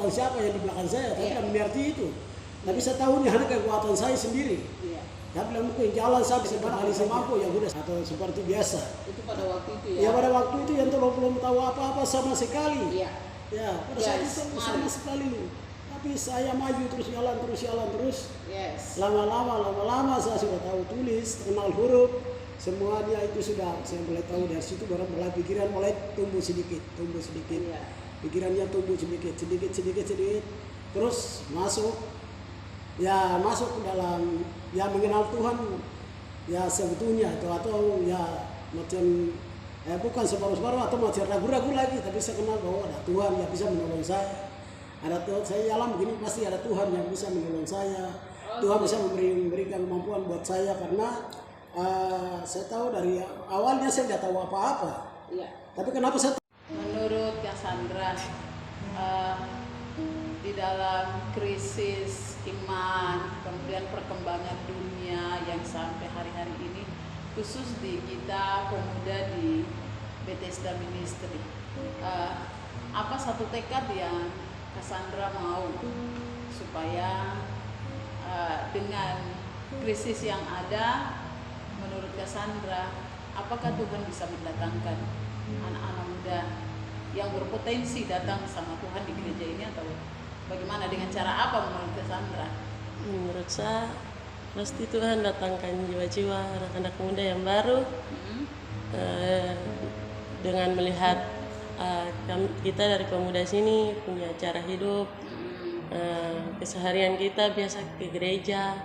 kekuatan siapa yang di belakang saya, tapi Iya. tidak mengerti itu. Tapi saya tahu ini hanya kekuatan saya sendiri. Iya. Tapi bilang mungkin jalan saya bisa barangkali saya mampu ya udah atau seperti biasa. Itu pada waktu itu Ya ya. pada waktu itu yang belum tahu apa-apa sama sekali. Iya. Ya pada saat Yes, itu mari. sama sekali. Tapi saya maju terus jalan terus. Yes. Lama-lama saya sudah tahu tulis, kenal huruf, semuanya itu sudah saya mulai tahu. Dari situ baru mulai pikiran mulai tumbuh sedikit. Iya. Pikirannya tumbuh sedikit, terus masuk ke dalam ya mengenal Tuhan ya sebetulnya itu, atau ya macam bukan separuh-separuh atau macam ragu-ragu lagi, tapi saya kenal bahwa ada Tuhan yang bisa menolong saya. Ada Tuhan, saya alam begini pasti ada Tuhan yang bisa menolong saya. Tuhan bisa memberikan kemampuan buat saya karena saya tahu dari awalnya saya tidak tahu apa-apa. Iya. Tapi kenapa saya Menurut Cassandra, di dalam krisis iman, kemudian perkembangan dunia yang sampai hari-hari ini, khusus di kita pemuda di Bethesda Ministry, apa satu tekad yang Cassandra mau supaya dengan krisis yang ada, menurut Cassandra, apakah Tuhan bisa mendatangkan anak-anak muda yang berpotensi datang sama Tuhan di gereja ini, atau bagaimana, dengan cara apa menurut Cassandra? Menurut saya pasti Tuhan datangkan jiwa-jiwa anak-anak muda yang baru dengan melihat kita dari pemuda sini punya cara hidup, keseharian kita biasa ke gereja,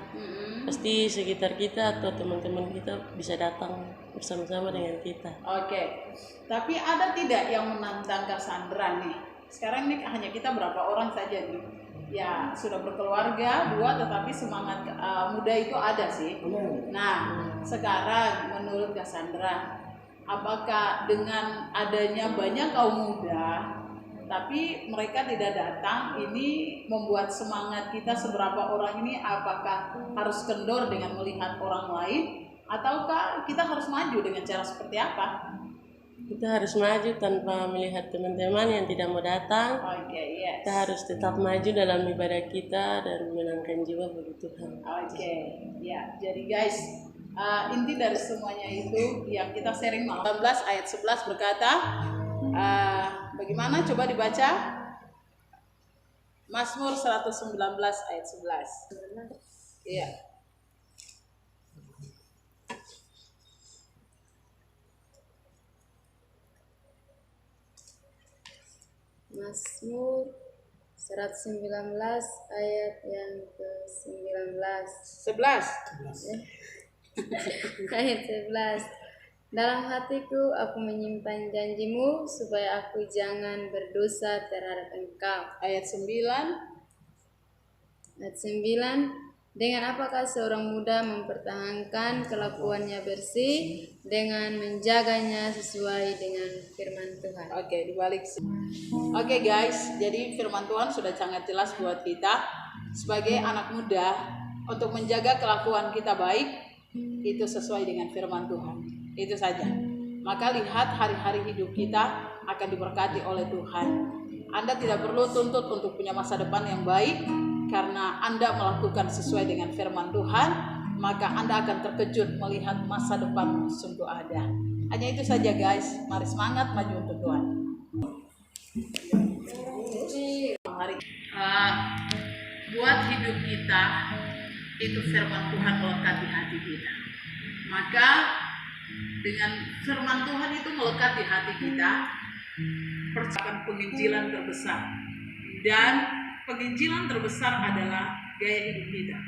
pasti sekitar kita atau teman-teman kita bisa datang bersama-sama dengan kita. Oke. Tapi ada tidak yang menantang Cassandra nih? Sekarang ini hanya kita berapa orang saja nih? Ya sudah berkeluarga 2, tetapi semangat muda itu ada sih. Nah, sekarang menurut Cassandra, apakah dengan adanya banyak kaum muda tapi mereka tidak datang, ini membuat semangat kita seberapa orang ini apakah harus kendor dengan melihat orang lain, ataukah kita harus maju dengan cara seperti apa? Kita harus maju tanpa melihat teman-teman yang tidak mau datang. Oke, yes. Kita harus tetap maju dalam ibadah kita dan menyenangkan jiwa bagi Tuhan. Oke, ya. Jadi guys, inti dari semuanya itu yang kita sharing malam 18 ayat 11 berkata, bagaimana? Coba dibaca. Mazmur 119 ayat 11. Iya. Mazmur 119 ayat yang ke-19. 11. Ayat 11. Dalam hatiku aku menyimpan janjimu supaya aku jangan berdosa terhadap engkau. Ayat 9. Ayat 9. Dengan apakah seorang muda mempertahankan kelakuannya bersih dengan menjaganya sesuai dengan firman Tuhan. Oke, dibalik. Oke guys, jadi firman Tuhan sudah sangat jelas buat kita sebagai anak muda untuk menjaga kelakuan kita baik, itu sesuai dengan firman Tuhan. Itu saja. Maka lihat hari-hari hidup kita akan diberkati oleh Tuhan. Anda tidak perlu tuntut untuk punya masa depan yang baik, karena Anda melakukan sesuai dengan firman Tuhan, maka Anda akan terkejut melihat masa depan sungguh ada. Hanya itu saja guys, mari semangat maju untuk Tuhan. Mari buat hidup kita itu firman Tuhan melekat di hati kita. Maka dengan firman Tuhan itu melekat di hati kita, persiapan penginjilan terbesar, dan penginjilan terbesar adalah gaya hidup kita.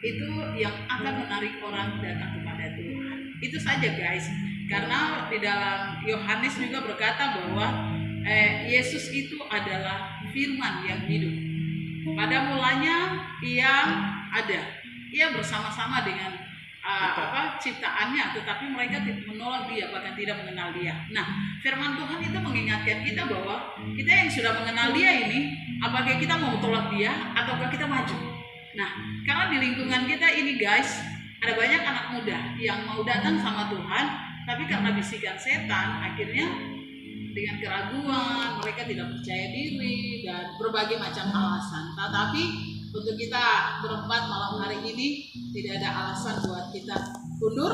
Itu yang akan menarik orang datang kepada Tuhan. Itu saja guys. Karena di dalam Yohanes juga berkata bahwa Yesus itu adalah firman yang hidup. Pada mulanya ia ada. Ia bersama-sama dengan ciptaannya, tetapi mereka menolak dia, bahkan tidak mengenal dia. Nah, firman Tuhan itu mengingatkan kita bahwa kita yang sudah mengenal dia ini, apakah kita mau tolak dia ataukah kita maju. Nah, karena di lingkungan kita ini guys, ada banyak anak muda yang mau datang sama Tuhan, tapi karena bisikan setan akhirnya dengan keraguan, mereka tidak percaya diri dan berbagai macam alasan. Tetapi untuk kita berempat malam hari ini tidak ada alasan buat kita mundur,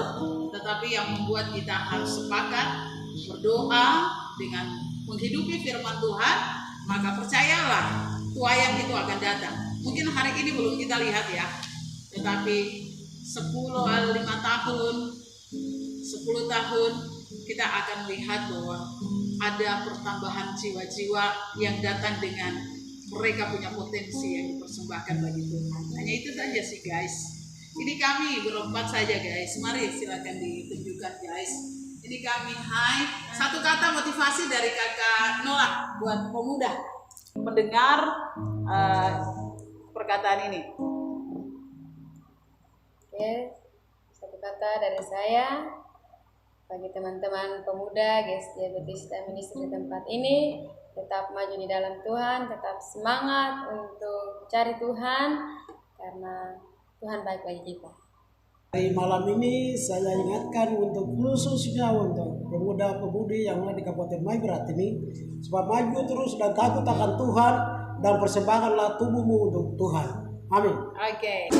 tetapi yang membuat kita harus sepakat berdoa dengan menghidupi firman Tuhan, maka percayalah tuayan itu akan datang. Mungkin hari ini belum kita lihat ya, tetapi 5 tahun, 10 tahun kita akan melihat bahwa ada pertambahan jiwa-jiwa yang datang dengan mereka punya potensi yang dipersembahkan bagi Tuhan. Hanya itu saja sih guys. Ini kami berempat saja guys. Mari silakan ditunjukkan guys. Ini kami. Hai. Satu kata motivasi dari kakak Nola buat pemuda mendengar perkataan ini. Oke, satu kata dari saya bagi teman-teman pemuda Gestia Baptista Ministry tempat ini, tetap maju di dalam Tuhan, tetap semangat untuk cari Tuhan karena Tuhan baik bagi kita. Hari malam ini saya ingatkan untuk khususnya untuk pemuda-pemudi yang ada di Kabupaten Maibrat ini, supaya maju terus dan takut akan Tuhan dan persembahkanlah tubuhmu untuk Tuhan. Amin. Oke.